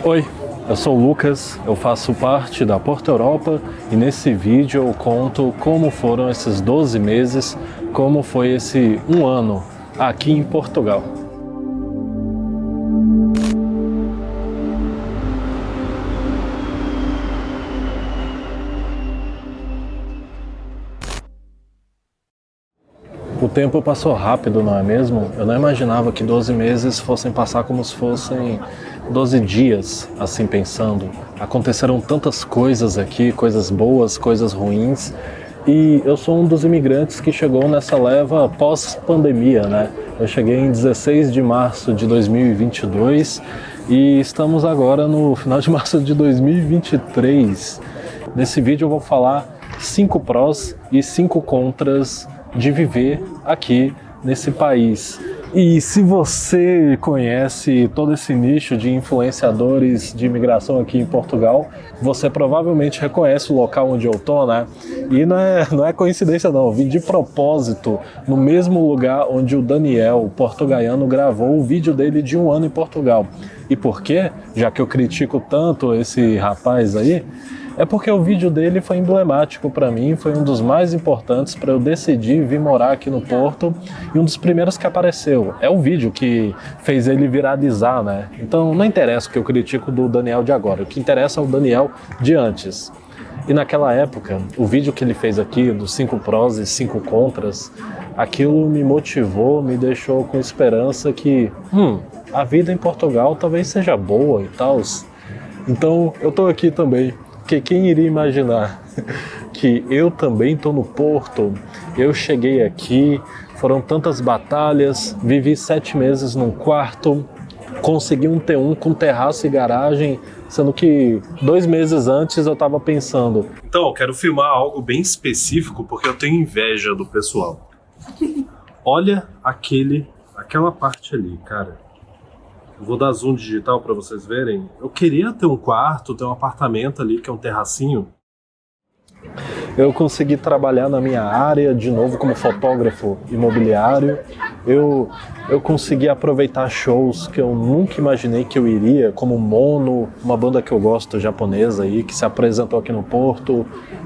Oi, eu sou o Lucas, eu faço parte da Porto Europa e nesse vídeo eu conto como foram esses 12 meses, como foi esse um ano aqui em Portugal. O tempo passou rápido, não é mesmo? Eu não imaginava que 12 meses fossem passar como se fossem 12 dias, assim pensando. Aconteceram tantas coisas aqui, coisas boas, coisas ruins, e eu sou um dos imigrantes que chegou nessa leva pós-pandemia, né? Eu cheguei em 16 de março de 2022 e estamos agora no final de março de 2023. Nesse vídeo eu vou falar 5 prós e 5 contras de viver aqui nesse país. E se você conhece todo esse nicho de influenciadores de imigração aqui em Portugal, você provavelmente reconhece o local onde eu tô, né? E não é coincidência não, eu vim de propósito no mesmo lugar onde o Daniel, o portuguaiano, gravou o vídeo dele de um ano em Portugal. E por quê? Já que eu critico tanto esse rapaz aí, é porque o vídeo dele foi emblemático para mim, foi um dos mais importantes para eu decidir vir morar aqui no Porto e um dos primeiros que apareceu. É o vídeo que fez ele viralizar, né? Então não interessa o que eu critico do Daniel de agora, o que interessa é o Daniel de antes. E naquela época, o vídeo que ele fez aqui, dos 5 prós e 5 contras, aquilo me motivou, me deixou com esperança que a vida em Portugal talvez seja boa e tal. Então eu tô aqui também. Porque quem iria imaginar que eu também estou no Porto, eu cheguei aqui, foram tantas batalhas, vivi 7 meses num quarto, consegui um T1 com terraço e garagem, sendo que 2 meses antes eu estava pensando, então eu quero filmar algo bem específico porque eu tenho inveja do pessoal. Olha aquela parte ali, cara. Eu vou dar zoom digital para vocês verem. Eu queria ter um quarto, ter um apartamento ali que é um terracinho. Eu consegui trabalhar na minha área de novo como fotógrafo imobiliário. Eu consegui aproveitar shows que eu nunca imaginei que eu iria, como Mono, uma banda que eu gosto japonesa aí, que se apresentou aqui no Porto.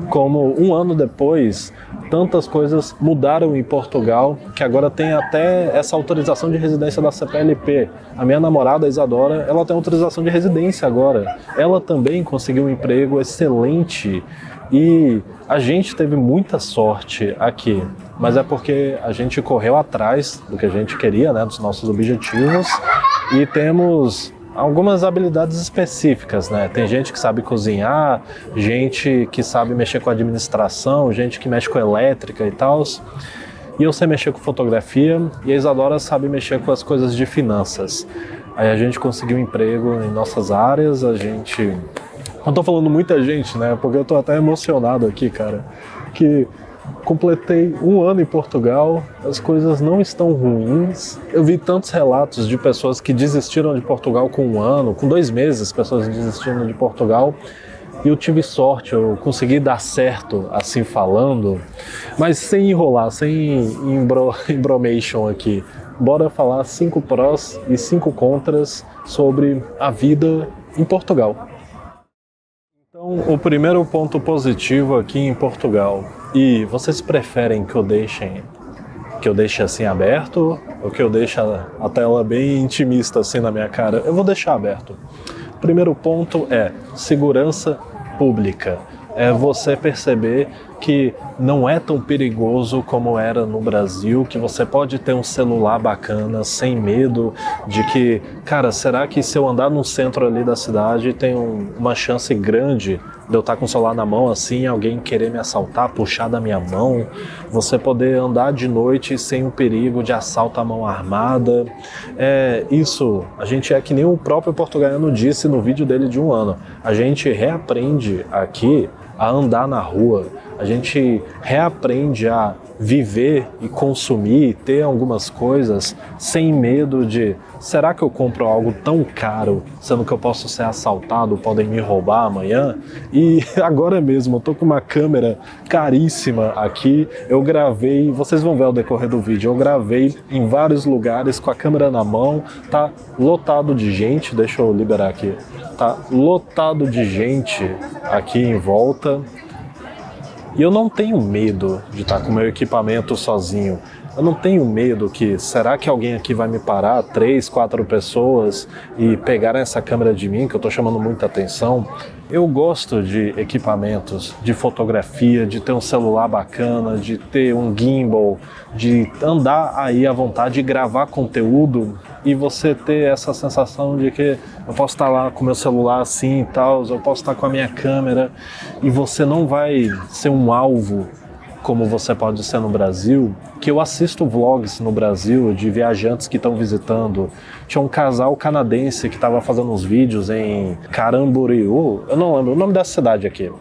Como um ano depois, tantas coisas mudaram em Portugal, que agora tem até essa autorização de residência da CPLP. A minha namorada, a Isadora, ela tem autorização de residência agora. Ela também conseguiu um emprego excelente e a gente teve muita sorte aqui. Mas é porque a gente correu atrás do que a gente queria, né, dos nossos objetivos, e temos algumas habilidades específicas, né? Tem gente que sabe cozinhar, gente que sabe mexer com administração, gente que mexe com elétrica e tal. E eu sei mexer com fotografia e a Isadora sabe mexer com as coisas de finanças. Aí a gente conseguiu um emprego em nossas áreas, Eu tô falando muita gente, né? Porque eu tô até emocionado aqui, cara. Que completei um ano em Portugal, as coisas não estão ruins. Eu vi tantos relatos de pessoas que desistiram de Portugal com um ano, com 2 meses, pessoas desistindo de Portugal. E eu tive sorte, eu consegui dar certo, assim falando, mas sem enrolar, sem embromation aqui. Bora falar 5 prós e 5 contras sobre a vida em Portugal. Então, o primeiro ponto positivo aqui em Portugal. E vocês preferem que eu deixe assim aberto ou que eu deixe a tela bem intimista assim na minha cara? Eu vou deixar aberto. O primeiro ponto é segurança pública. É você perceber que não é tão perigoso como era no Brasil, que você pode ter um celular bacana, sem medo de que, cara, será que se eu andar no centro ali da cidade tem uma chance grande de eu estar com o celular na mão assim, alguém querer me assaltar, puxar da minha mão, você poder andar de noite sem o perigo de assalto à mão armada. Isso, a gente é que nem o próprio portuguaiano disse no vídeo dele de um ano, a gente reaprende aqui a andar na rua, a gente reaprende a viver e consumir, ter algumas coisas sem medo de, será que eu compro algo tão caro, sendo que eu posso ser assaltado, podem me roubar amanhã? E agora mesmo, eu tô com uma câmera caríssima aqui, eu gravei, vocês vão ver ao decorrer do vídeo, eu gravei em vários lugares com a câmera na mão, tá lotado de gente, deixa eu liberar aqui, tá lotado de gente aqui em volta. E eu não tenho medo de estar com o meu equipamento sozinho. Eu não tenho medo que, será que alguém aqui vai me parar, 3, 4 pessoas, e pegarem essa câmera de mim, que eu estou chamando muita atenção? Eu gosto de equipamentos, de fotografia, de ter um celular bacana, de ter um gimbal, de andar aí à vontade e gravar conteúdo e você ter essa sensação de que eu posso estar lá com meu celular assim e tal, eu posso estar com a minha câmera e você não vai ser um alvo como você pode ser no Brasil, que eu assisto vlogs no Brasil de viajantes que estão visitando. Tinha um casal canadense que estava fazendo uns vídeos em Caramboriú, eu não lembro o nome dessa cidade aqui.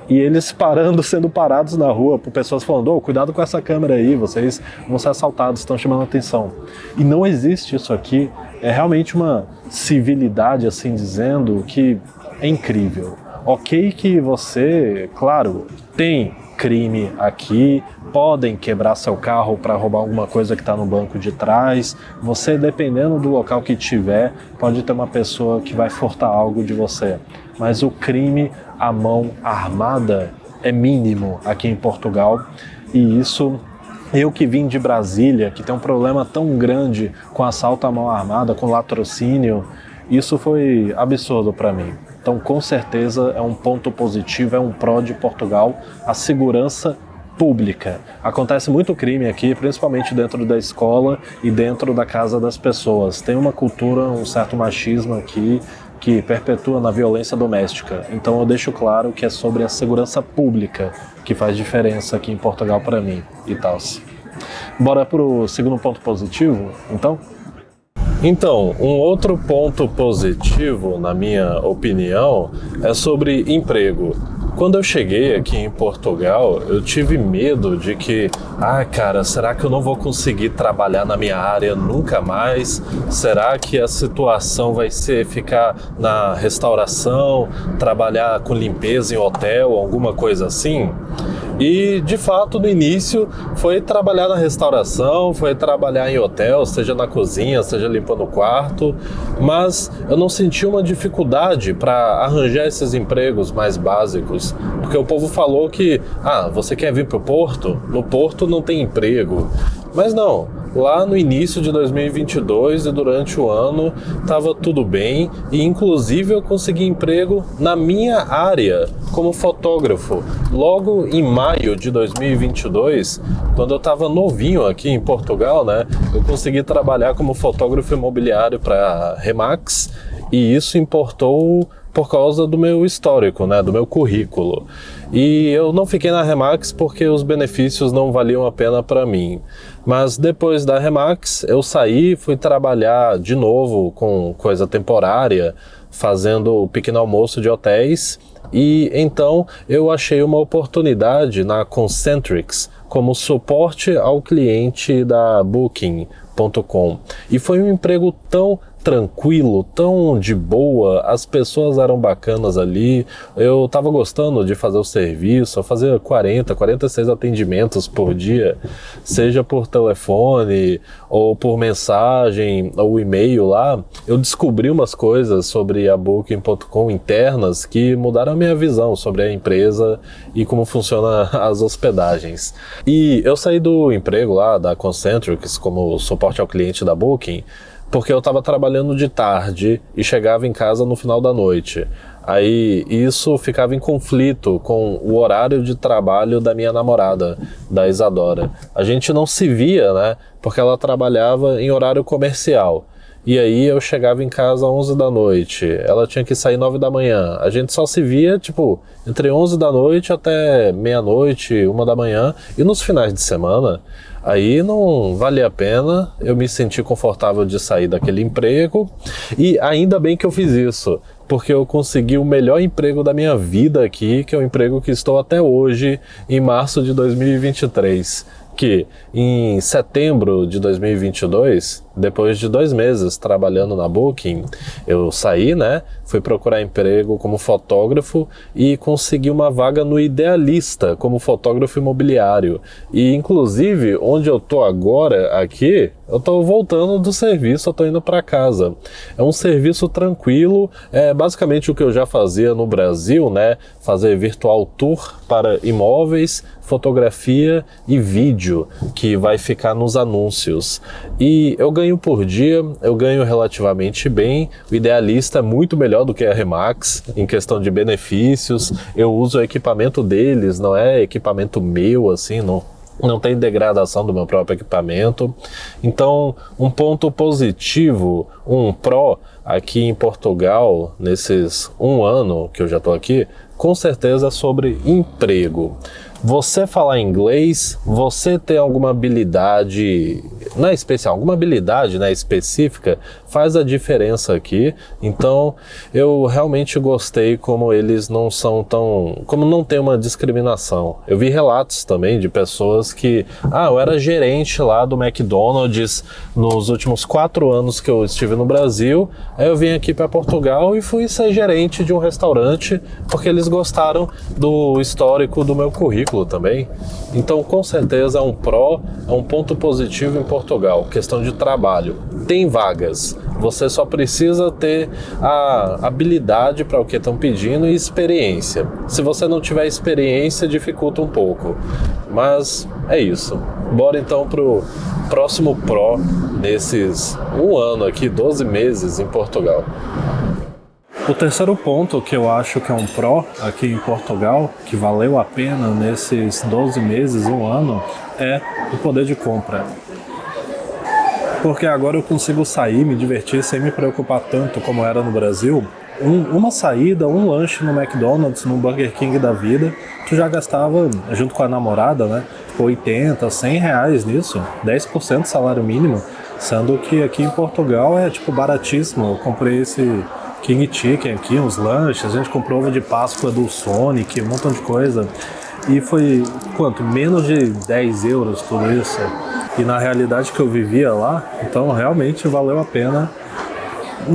E eles sendo parados na rua por pessoas falando, cuidado com essa câmera aí, vocês vão ser assaltados, estão chamando a atenção. E não existe isso aqui, é realmente uma civilidade, assim dizendo, que é incrível. Ok que você, claro, tem crime aqui, podem quebrar seu carro para roubar alguma coisa que está no banco de trás. Você, dependendo do local que tiver, pode ter uma pessoa que vai furtar algo de você. Mas o crime à mão armada é mínimo aqui em Portugal. E isso, eu que vim de Brasília, que tem um problema tão grande com assalto à mão armada, com latrocínio, isso foi absurdo para mim. Então, com certeza, é um ponto positivo, é um pró de Portugal, a segurança pública. Acontece muito crime aqui, principalmente dentro da escola e dentro da casa das pessoas. Tem uma cultura, um certo machismo aqui, que perpetua na violência doméstica. Então, eu deixo claro que é sobre a segurança pública que faz diferença aqui em Portugal para mim e tal. Bora pro segundo ponto positivo, então? Então, um outro ponto positivo, na minha opinião, é sobre emprego. Quando eu cheguei aqui em Portugal, eu tive medo de que, cara, será que eu não vou conseguir trabalhar na minha área nunca mais? Será que a situação vai ser ficar na restauração, trabalhar com limpeza em hotel, alguma coisa assim? E, de fato, no início, foi trabalhar na restauração, foi trabalhar em hotel, seja na cozinha, seja limpando o quarto, mas eu não senti uma dificuldade para arranjar esses empregos mais básicos, porque o povo falou que, você quer vir para o Porto? No Porto não tem emprego. Mas não, lá no início de 2022 e durante o ano estava tudo bem e inclusive eu consegui emprego na minha área como fotógrafo. Logo em maio de 2022, quando eu estava novinho aqui em Portugal, né, eu consegui trabalhar como fotógrafo imobiliário para a Remax e isso importou por causa do meu histórico, né, do meu currículo. E eu não fiquei na Remax porque os benefícios não valiam a pena para mim. Mas depois da Remax eu saí, fui trabalhar de novo com coisa temporária, fazendo o pequeno almoço de hotéis. E então eu achei uma oportunidade na Concentrix como suporte ao cliente da Booking.com. E foi um emprego tão tranquilo, tão de boa, as pessoas eram bacanas ali, eu tava gostando de fazer o serviço, eu fazia 46 atendimentos por dia, seja por telefone, ou por mensagem, ou e-mail lá, eu descobri umas coisas sobre a Booking.com internas que mudaram a minha visão sobre a empresa e como funciona as hospedagens. E eu saí do emprego lá da Concentrix como suporte ao cliente da Booking, porque eu estava trabalhando de tarde e chegava em casa no final da noite. Aí isso ficava em conflito com o horário de trabalho da minha namorada, da Isadora. A gente não se via, né? Porque ela trabalhava em horário comercial. E aí eu chegava em casa às 11 da noite, ela tinha que sair 9 da manhã. A gente só se via, entre 11 da noite até meia-noite, 1 da manhã. E nos finais de semana, aí não valia a pena, eu me senti confortável de sair daquele emprego. E ainda bem que eu fiz isso, porque eu consegui o melhor emprego da minha vida aqui, que é o emprego que estou até hoje, em março de 2023. que em setembro de 2022, depois de 2 meses trabalhando na Booking, eu saí, né? Fui procurar emprego como fotógrafo e consegui uma vaga no Idealista como fotógrafo imobiliário. E inclusive, onde eu tô agora aqui, eu tô voltando do serviço, eu tô indo para casa. É um serviço tranquilo, é basicamente o que eu já fazia no Brasil, né? Fazer virtual tour para imóveis, fotografia e vídeo, que vai ficar nos anúncios. E eu ganho por dia, eu ganho relativamente bem. O Idealista é muito melhor do que a Remax em questão de benefícios. Eu uso o equipamento deles, não é equipamento meu, assim, não tem degradação do meu próprio equipamento. Então, um ponto positivo, um pró aqui em Portugal, nesses 1 ano que eu já estou aqui, com certeza é sobre emprego. Você falar inglês, você ter alguma habilidade, não é especial, alguma habilidade, né, específica, faz a diferença aqui. Então, eu realmente gostei como eles não são tão... como não tem uma discriminação. Eu vi relatos também de pessoas que... eu era gerente lá do McDonald's nos últimos 4 anos que eu estive no Brasil, aí eu vim aqui para Portugal e fui ser gerente de um restaurante, porque eles gostaram do histórico do meu currículo também. Então, com certeza é um pró, é um ponto positivo em Portugal, questão de trabalho. Tem vagas, você só precisa ter a habilidade para o que estão pedindo e experiência. Se você não tiver experiência, dificulta um pouco. Mas é isso. Bora então pro próximo pró nesses 1 ano aqui, 12 meses em Portugal. O terceiro ponto que eu acho que é um pró aqui em Portugal, que valeu a pena nesses 12 meses, 1 ano, é o poder de compra. Porque agora eu consigo sair, me divertir sem me preocupar tanto como era no Brasil. Uma saída, um lanche no McDonald's, no Burger King da vida, tu já gastava, junto com a namorada, né, 80, 100 reais nisso, 10% do salário mínimo, sendo que aqui em Portugal é tipo baratíssimo. Eu comprei esse King Chicken aqui, uns lanches, a gente comprou ovo de Páscoa do Sonic, um montão de coisa. E foi, quanto? Menos de 10 euros tudo isso. E na realidade que eu vivia lá, então realmente valeu a pena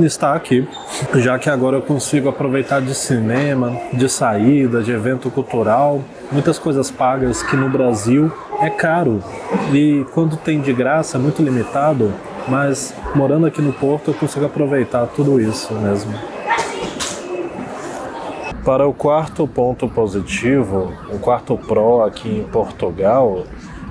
estar aqui. Já que agora eu consigo aproveitar de cinema, de saída, de evento cultural, muitas coisas pagas que no Brasil é caro. E quando tem de graça é muito limitado. Mas morando aqui no Porto eu consigo aproveitar tudo isso mesmo. Para o quarto ponto positivo, o quarto pró aqui em Portugal,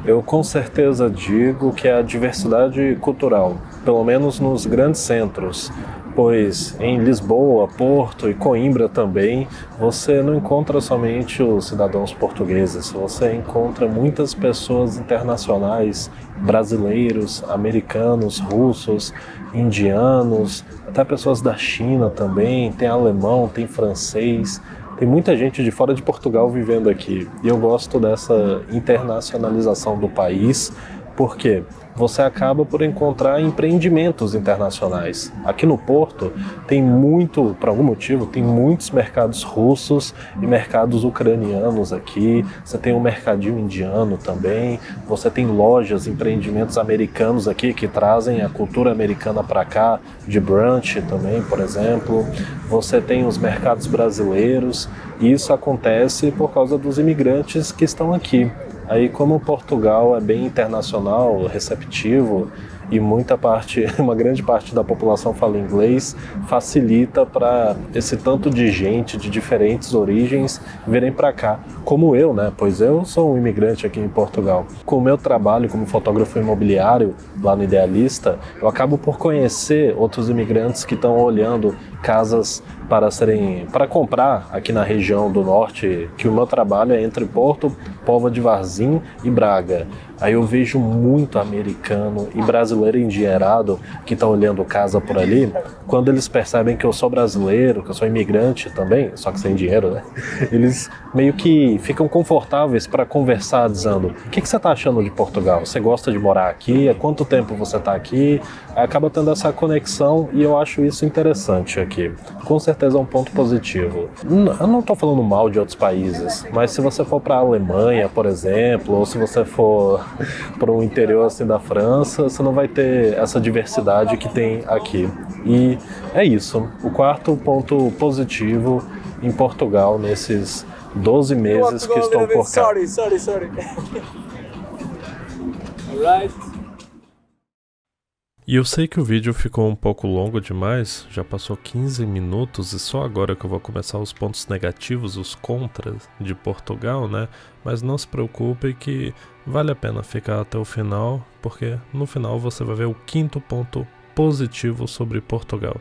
eu com certeza digo que é a diversidade cultural, pelo menos nos grandes centros. Pois em Lisboa, Porto e Coimbra também, você não encontra somente os cidadãos portugueses, você encontra muitas pessoas internacionais, brasileiros, americanos, russos, indianos, até pessoas da China também, tem alemão, tem francês, tem muita gente de fora de Portugal vivendo aqui. E eu gosto dessa internacionalização do país, porque você acaba por encontrar empreendimentos internacionais. Aqui no Porto tem muito, por algum motivo, tem muitos mercados russos e mercados ucranianos aqui. Você tem um mercadinho indiano também. Você tem lojas, empreendimentos americanos aqui que trazem a cultura americana para cá, de brunch também, por exemplo. Você tem os mercados brasileiros e isso acontece por causa dos imigrantes que estão aqui. Aí, como Portugal é bem internacional, receptivo e uma grande parte da população fala inglês, facilita para esse tanto de gente de diferentes origens virem para cá, como eu, né? Pois eu sou um imigrante aqui em Portugal. Com o meu trabalho como fotógrafo imobiliário lá no Idealista, eu acabo por conhecer outros imigrantes que estão olhando casas para comprar aqui na região do norte, que o meu trabalho é entre Porto, Póvoa de Varzim e Braga. Aí eu vejo muito americano e brasileiro endinheirado que está olhando casa por ali. Quando eles percebem que eu sou brasileiro, que eu sou imigrante também, só que sem dinheiro, né? Eles meio que ficam confortáveis para conversar, dizendo: o que você está achando de Portugal? Você gosta de morar aqui? Há quanto tempo você está aqui? Acaba tendo essa conexão e eu acho isso interessante aqui. Com certeza é um ponto positivo. Eu não estou falando mal de outros países, mas se você for para a Alemanha, por exemplo, ou se você for para o interior assim, da França, você não vai ter essa diversidade que tem aqui. E é isso. O quarto ponto positivo em Portugal nesses 12 meses que estou por cá. Sorry. Alright. E eu sei que o vídeo ficou um pouco longo demais, já passou 15 minutos e só agora que eu vou começar os pontos negativos, os contras de Portugal, né? Mas não se preocupe que vale a pena ficar até o final, porque no final você vai ver o quinto ponto positivo sobre Portugal.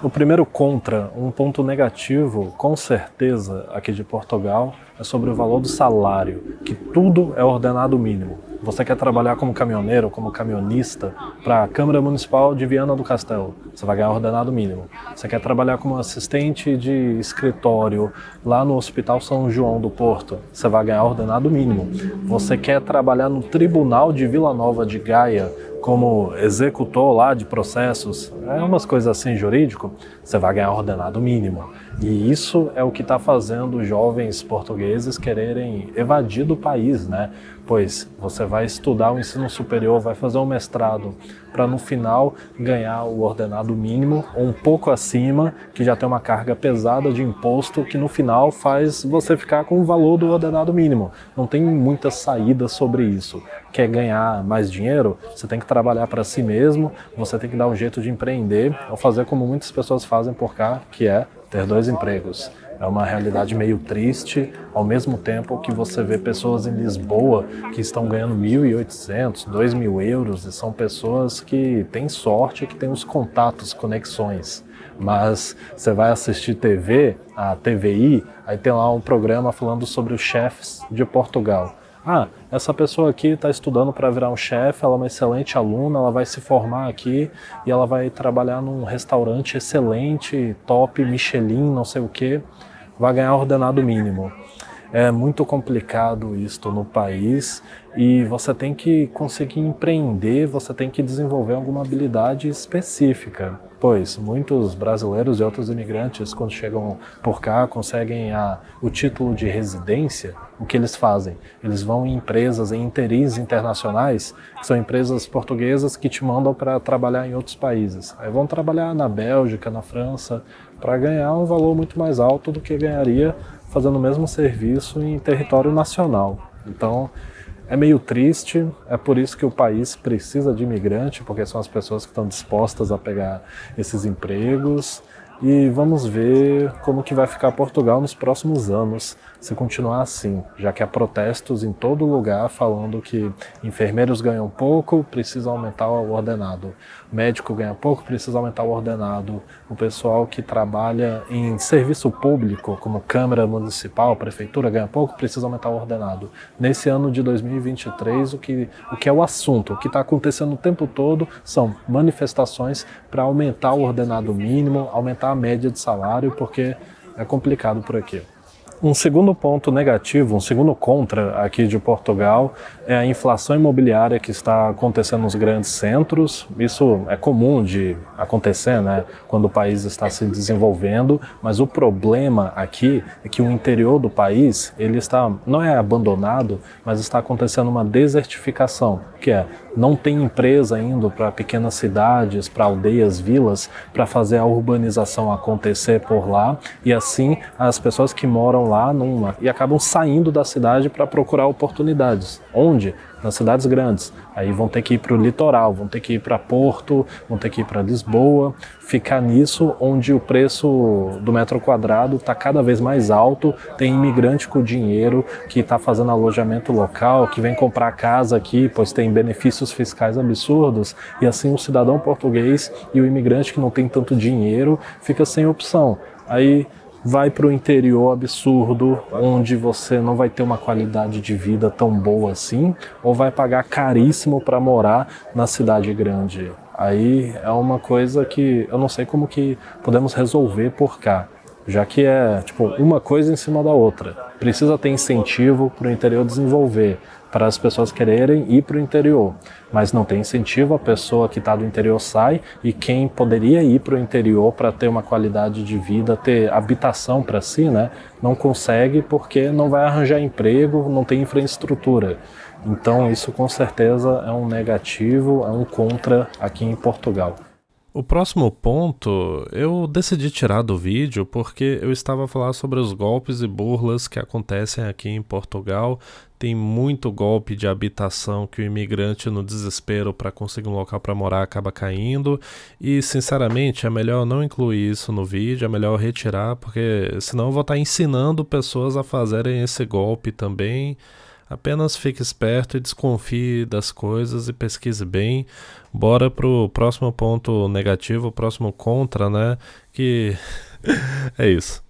O primeiro contra, um ponto negativo, com certeza, aqui de Portugal, é sobre o valor do salário, que tudo é ordenado mínimo. Você quer trabalhar como caminhoneiro, como camionista, para a Câmara Municipal de Viana do Castelo, você vai ganhar ordenado mínimo. Você quer trabalhar como assistente de escritório lá no Hospital São João do Porto, você vai ganhar ordenado mínimo. Você quer trabalhar no Tribunal de Vila Nova de Gaia, como executor lá de processos, umas coisas assim jurídico, você vai ganhar ordenado mínimo. E isso é o que está fazendo jovens portugueses quererem evadir do país, né? Pois você vai estudar o ensino superior, vai fazer um mestrado, para no final ganhar o ordenado mínimo, ou um pouco acima, que já tem uma carga pesada de imposto, que no final faz você ficar com o valor do ordenado mínimo. Não tem muita saída sobre isso. Quer ganhar mais dinheiro? Você tem que trabalhar para si mesmo, você tem que dar um jeito de empreender, ou fazer como muitas pessoas fazem por cá, que é ter 2 empregos. É uma realidade meio triste, ao mesmo tempo que você vê pessoas em Lisboa que estão ganhando 1.800, 2.000 euros, e são pessoas que têm sorte, que têm os contatos, conexões. Mas você vai assistir TV, a TVI, aí tem lá um programa falando sobre os chefes de Portugal. Essa pessoa aqui está estudando para virar um chefe, ela é uma excelente aluna, ela vai se formar aqui e ela vai trabalhar num restaurante excelente, top, Michelin, não sei o que, vai ganhar ordenado mínimo. É muito complicado isto no país e você tem que conseguir empreender, você tem que desenvolver alguma habilidade específica. Pois muitos brasileiros e outros imigrantes, quando chegam por cá, conseguem o título de residência, o que eles fazem? Eles vão em empresas, em interis internacionais, que são empresas portuguesas que te mandam para trabalhar em outros países. Aí vão trabalhar na Bélgica, na França, para ganhar um valor muito mais alto do que ganharia fazendo o mesmo serviço em território nacional. Então, é meio triste, é por isso que o país precisa de imigrante, porque são as pessoas que estão dispostas a pegar esses empregos. E vamos ver como que vai ficar Portugal nos próximos anos, se continuar assim, já que há protestos em todo lugar falando que enfermeiros ganham pouco, precisa aumentar o ordenado. Médico ganha pouco, precisa aumentar o ordenado. O pessoal que trabalha em serviço público, como Câmara Municipal, Prefeitura, ganha pouco, precisa aumentar o ordenado. Nesse ano de 2023, o que é o assunto, o que está acontecendo o tempo todo são manifestações para aumentar o ordenado mínimo, aumentar a média de salário, porque é complicado por aqui. Um segundo ponto negativo, um segundo contra aqui de Portugal é a inflação imobiliária que está acontecendo nos grandes centros. Isso é comum de acontecer, né, quando o país está se desenvolvendo, mas o problema aqui é que o interior do país, ele está, não é abandonado, mas está acontecendo uma desertificação, que é, não tem empresa indo para pequenas cidades, para aldeias, vilas, para fazer a urbanização acontecer por lá, e assim as pessoas que moram lá e acabam saindo da cidade para procurar oportunidades. Onde? Nas cidades grandes. Aí vão ter que ir para o litoral, vão ter que ir para Porto, vão ter que ir para Lisboa, ficar nisso onde o preço do metro quadrado está cada vez mais alto, tem imigrante com dinheiro que está fazendo alojamento local, que vem comprar casa aqui, pois tem benefícios fiscais absurdos, e assim o cidadão português e o imigrante que não tem tanto dinheiro fica sem opção. Aí vai para o interior absurdo, onde você não vai ter uma qualidade de vida tão boa assim, ou vai pagar caríssimo para morar na cidade grande. Aí é uma coisa que eu não sei como que podemos resolver por cá, já que é tipo uma coisa em cima da outra. Precisa ter incentivo para o interior desenvolver, para as pessoas quererem ir para o interior, mas não tem incentivo, a pessoa que está do interior sai e quem poderia ir para o interior para ter uma qualidade de vida, ter habitação para si, né, não consegue porque não vai arranjar emprego, não tem infraestrutura. Então isso com certeza é um negativo, é um contra aqui em Portugal. O próximo ponto eu decidi tirar do vídeo porque eu estava a falar sobre os golpes e burlas que acontecem aqui em Portugal. Tem muito golpe de habitação que o imigrante, no desespero para conseguir um local para morar, acaba caindo. E, sinceramente, é melhor não incluir isso no vídeo, é melhor retirar, porque senão eu vou estar ensinando pessoas a fazerem esse golpe também. Apenas fique esperto e desconfie das coisas e pesquise bem. Bora pro próximo ponto negativo, o próximo contra, né? Que é isso.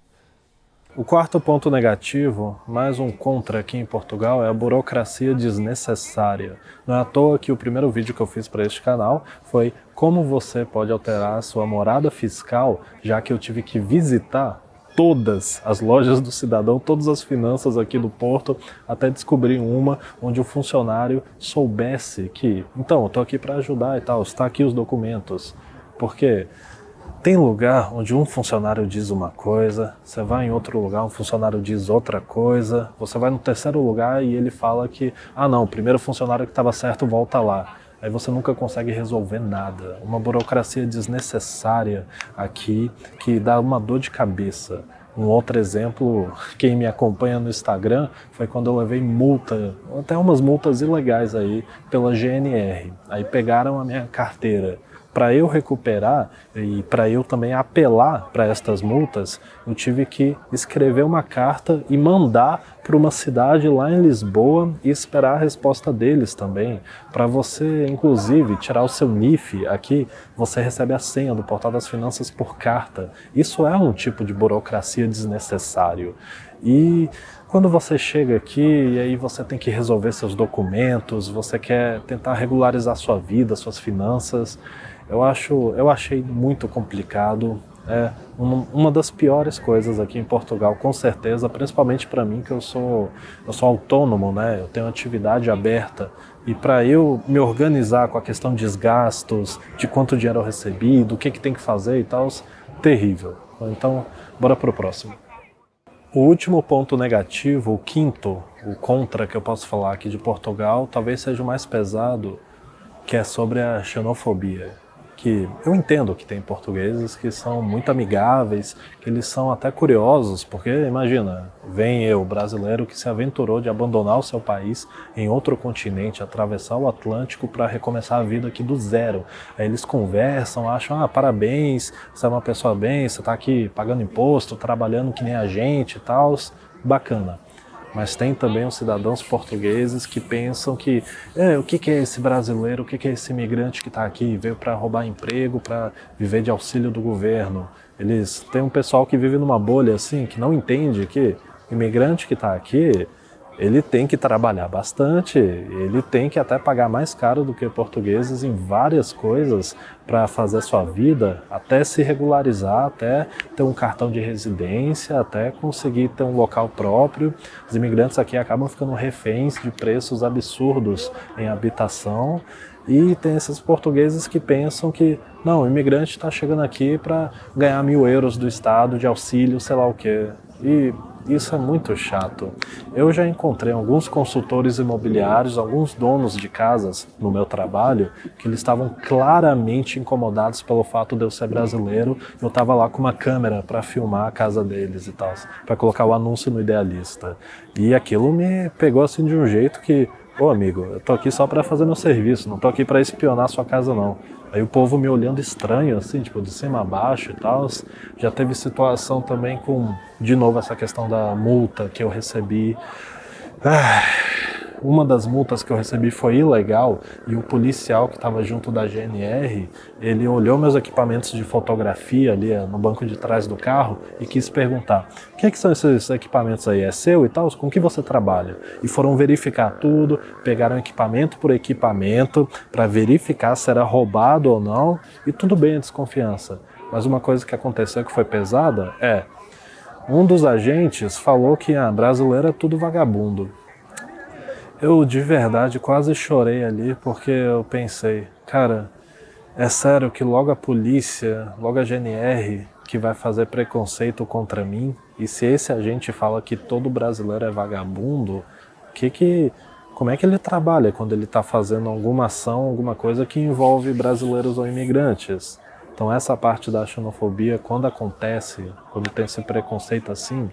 O quarto ponto negativo, mais um contra aqui em Portugal, é a burocracia desnecessária. Não é à toa que o primeiro vídeo que eu fiz para este canal foi como você pode alterar a sua morada fiscal, já que eu tive que visitar todas as lojas do cidadão, todas as finanças aqui do Porto, até descobrir uma onde o funcionário soubesse que, então, eu tô aqui para ajudar e tal, está aqui os documentos. Porque tem lugar onde um funcionário diz uma coisa, você vai em outro lugar, um funcionário diz outra coisa, você vai no terceiro lugar e ele fala que, ah não, o primeiro funcionário que estava certo volta lá. Aí você nunca consegue resolver nada. Uma burocracia desnecessária aqui que dá uma dor de cabeça. Um outro exemplo, quem me acompanha no Instagram, foi quando eu levei multa, até umas multas ilegais aí, pela GNR. Aí pegaram a minha carteira. Para eu recuperar e para eu também apelar para estas multas, eu tive que escrever uma carta e mandar para uma cidade lá em Lisboa e esperar a resposta deles também. Para você, inclusive, tirar o seu NIF aqui, você recebe a senha do Portal das Finanças por carta. Isso é um tipo de burocracia desnecessário. E quando você chega aqui e aí você tem que resolver seus documentos, você quer tentar regularizar sua vida, suas finanças, eu achei muito complicado. É uma das piores coisas aqui em Portugal, com certeza, principalmente para mim, que eu sou autônomo, né? Eu tenho atividade aberta. E para eu me organizar com a questão de gastos, de quanto dinheiro eu recebi, do que tem que fazer e tal, terrível. Então, bora pro próximo. O último ponto negativo, o quinto, o contra que eu posso falar aqui de Portugal, talvez seja o mais pesado, que é sobre a xenofobia. Que eu entendo que tem portugueses que são muito amigáveis, que eles são até curiosos, porque imagina, vem eu, brasileiro, que se aventurou de abandonar o seu país em outro continente, atravessar o Atlântico para recomeçar a vida aqui do zero. Aí eles conversam, acham, parabéns, você é uma pessoa bem, você está aqui pagando imposto, trabalhando que nem a gente e tal, bacana. Mas tem também os cidadãos portugueses que pensam que o que é esse brasileiro, o que é esse imigrante que está aqui, veio para roubar emprego, para viver de auxílio do governo. Eles têm um pessoal que vive numa bolha assim, que não entende que o imigrante que está aqui, ele tem que trabalhar bastante, ele tem que até pagar mais caro do que portugueses em várias coisas para fazer sua vida, até se regularizar, até ter um cartão de residência, até conseguir ter um local próprio. Os imigrantes aqui acabam ficando reféns de preços absurdos em habitação. E tem esses portugueses que pensam que, não, o imigrante está chegando aqui para ganhar 1.000 euros do Estado de auxílio, sei lá o quê. E isso é muito chato. Eu já encontrei alguns consultores imobiliários, alguns donos de casas no meu trabalho, que eles estavam claramente incomodados pelo fato de eu ser brasileiro. Eu estava lá com uma câmera para filmar a casa deles e tal, para colocar o anúncio no Idealista. E aquilo me pegou assim de um jeito que, amigo, eu tô aqui só para fazer meu serviço, não tô aqui para espionar sua casa não. Aí o povo me olhando estranho, assim, tipo, de cima a baixo e tal. Já teve situação também com, de novo, essa questão da multa que eu recebi. Uma das multas que eu recebi foi ilegal e o policial que estava junto da GNR, ele olhou meus equipamentos de fotografia ali no banco de trás do carro e quis perguntar: o que são esses equipamentos aí? É seu e tal? Com que você trabalha? E foram verificar tudo, pegaram equipamento por equipamento para verificar se era roubado ou não, e tudo bem a desconfiança. Mas uma coisa que aconteceu que foi pesada Um dos agentes falou que brasileiro é tudo vagabundo. Eu de verdade quase chorei ali porque eu pensei, cara, é sério que logo a polícia, logo a GNR que vai fazer preconceito contra mim? E se esse agente fala que todo brasileiro é vagabundo, como é que ele trabalha quando ele está fazendo alguma ação, alguma coisa que envolve brasileiros ou imigrantes? Então essa parte da xenofobia, quando acontece, quando tem esse preconceito assim,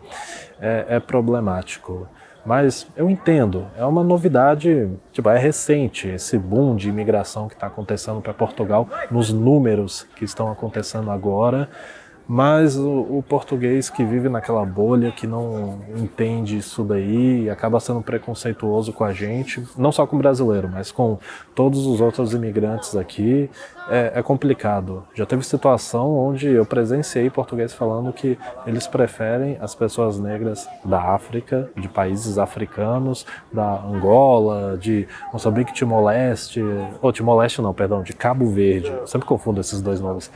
é problemático. Mas eu entendo, é uma novidade, tipo, é recente esse boom de imigração que está acontecendo para Portugal, nos números que estão acontecendo agora, mas o português que vive naquela bolha, que não entende isso daí, acaba sendo preconceituoso com a gente, não só com o brasileiro, mas com todos os outros imigrantes aqui, é complicado. Já teve situação onde eu presenciei português falando que eles preferem as pessoas negras da África, de países africanos, da Angola, de Moçambique, Timor-Leste, Timor-Leste não, perdão, de Cabo Verde, eu sempre confundo esses dois nomes,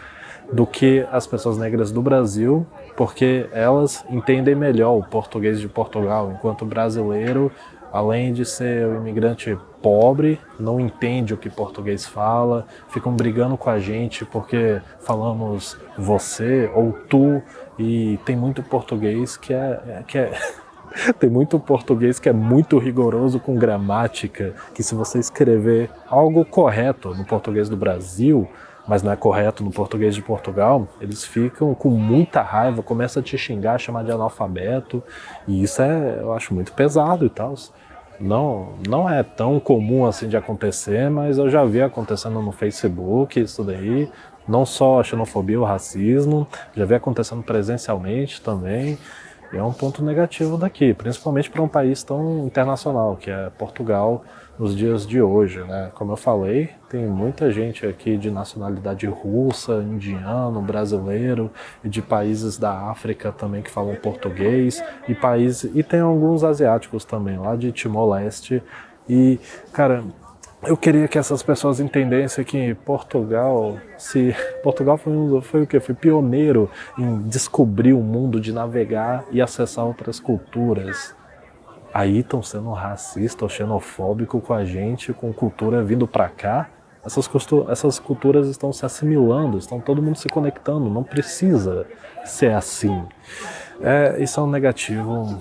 do que as pessoas negras do Brasil, porque elas entendem melhor o português de Portugal, enquanto o brasileiro, além de ser um imigrante pobre, não entende o que português fala, ficam brigando com a gente porque falamos você ou tu, e tem muito português que tem muito português que é muito rigoroso com gramática, que se você escrever algo correto no português do Brasil, mas não é correto no português de Portugal, eles ficam com muita raiva, começam a te xingar, chamar de analfabeto, e isso eu acho muito pesado e tal. Não é tão comum assim de acontecer, mas eu já vi acontecendo no Facebook isso daí, não só a xenofobia, o racismo, já vi acontecendo presencialmente também. E é um ponto negativo daqui, principalmente para um país tão internacional, que é Portugal nos dias de hoje, né? Como eu falei, tem muita gente aqui de nacionalidade russa, indiano, brasileiro e de países da África também que falam português e tem alguns asiáticos também, lá de Timor-Leste. E, cara, eu queria que essas pessoas entendessem que Portugal foi o quê? Foi pioneiro em descobrir o mundo, de navegar e acessar outras culturas. Aí estão sendo racistas ou xenofóbicos com a gente, com cultura vindo para cá. Essas culturas estão se assimilando, estão todo mundo se conectando, não precisa ser assim. Isso é um negativo.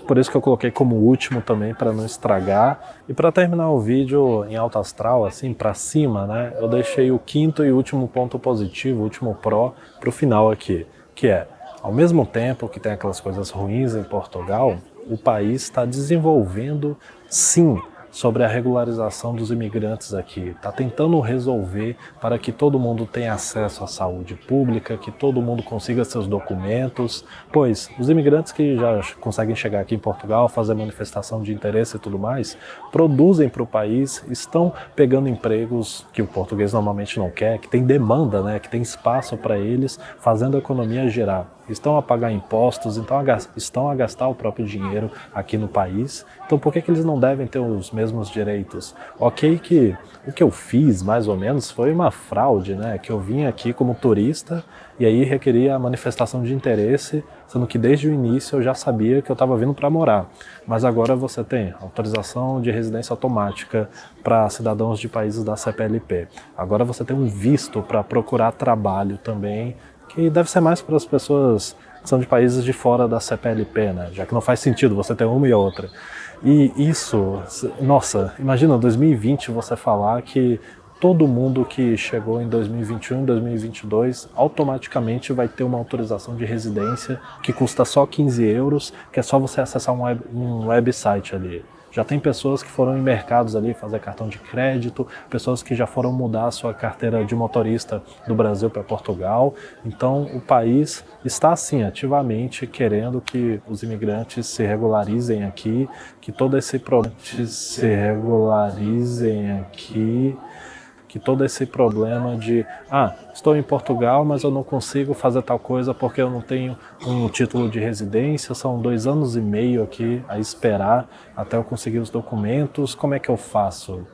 Por isso que eu coloquei como último também, para não estragar. E para terminar o vídeo em alto astral, assim, para cima, né? Eu deixei o quinto e último ponto positivo, o último pró, para o final aqui. Que é, ao mesmo tempo que tem aquelas coisas ruins em Portugal, o país está desenvolvendo, sim, sobre a regularização dos imigrantes aqui. Está tentando resolver para que todo mundo tenha acesso à saúde pública, que todo mundo consiga seus documentos, pois os imigrantes que já conseguem chegar aqui em Portugal, fazer manifestação de interesse e tudo mais, produzem para o país, estão pegando empregos que o português normalmente não quer, que tem demanda, né, que tem espaço para eles, fazendo a economia girar. Estão a pagar impostos, então estão a gastar o próprio dinheiro aqui no país. Então por que eles não devem ter os mesmos direitos? Ok que o que eu fiz, mais ou menos, foi uma fraude, né? Que eu vim aqui como turista e aí requeria a manifestação de interesse, sendo que desde o início eu já sabia que eu estava vindo para morar. Mas agora você tem autorização de residência automática para cidadãos de países da CPLP. Agora você tem um visto para procurar trabalho também, que deve ser mais para as pessoas que são de países de fora da CPLP, né? Já que não faz sentido você ter uma e outra. E isso, nossa, imagina 2020 você falar que todo mundo que chegou em 2021 e 2022 automaticamente vai ter uma autorização de residência que custa só 15 euros, que é só você acessar um website ali. Já tem pessoas que foram em mercados ali fazer cartão de crédito, pessoas que já foram mudar a sua carteira de motorista do Brasil para Portugal. Então o país está assim ativamente querendo que os imigrantes se regularizem aqui, que todo esse problema se regularizem aqui, que todo esse problema de estou em Portugal, mas eu não consigo fazer tal coisa porque eu não tenho um título de residência, são 2 anos e meio aqui a esperar até eu conseguir os documentos, como é que eu faço?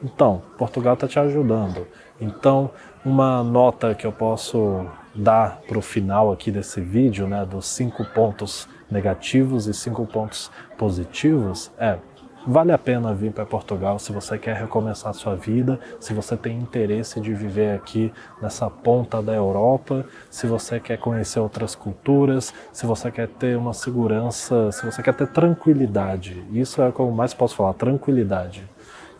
Então, Portugal está te ajudando. Então, uma nota que eu posso dar para o final aqui desse vídeo, né, dos 5 pontos negativos e 5 pontos positivos, vale a pena vir para Portugal se você quer recomeçar a sua vida, se você tem interesse de viver aqui nessa ponta da Europa, se você quer conhecer outras culturas, se você quer ter uma segurança, se você quer ter tranquilidade. Isso é o que eu mais posso falar, tranquilidade.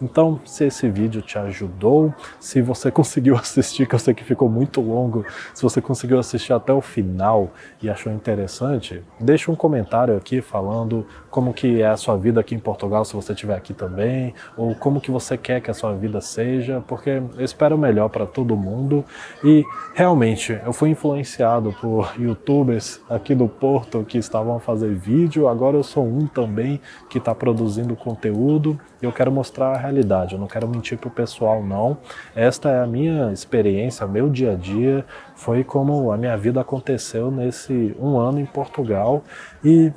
Então, se esse vídeo te ajudou, se você conseguiu assistir, que eu sei que ficou muito longo, se você conseguiu assistir até o final e achou interessante, deixa um comentário aqui falando como que é a sua vida aqui em Portugal, se você estiver aqui também, ou como que você quer que a sua vida seja, porque eu espero o melhor para todo mundo. E realmente, eu fui influenciado por youtubers aqui do Porto que estavam a fazer vídeo, agora eu sou um também que está produzindo conteúdo. Eu quero mostrar a realidade, eu não quero mentir pro pessoal não. Esta é a minha experiência, meu dia a dia, foi como a minha vida aconteceu nesse 1 ano em Portugal. E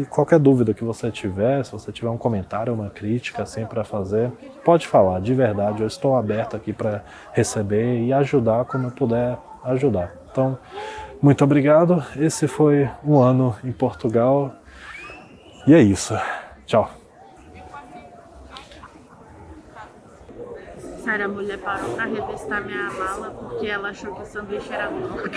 qualquer dúvida que você tiver, se você tiver um comentário, uma crítica assim para fazer, pode falar, de verdade, eu estou aberto aqui para receber e ajudar como eu puder ajudar. Então, muito obrigado, esse foi 1 ano em Portugal e é isso, tchau. Sério, a mulher parou pra revistar minha mala porque ela achou que o sanduíche era louco.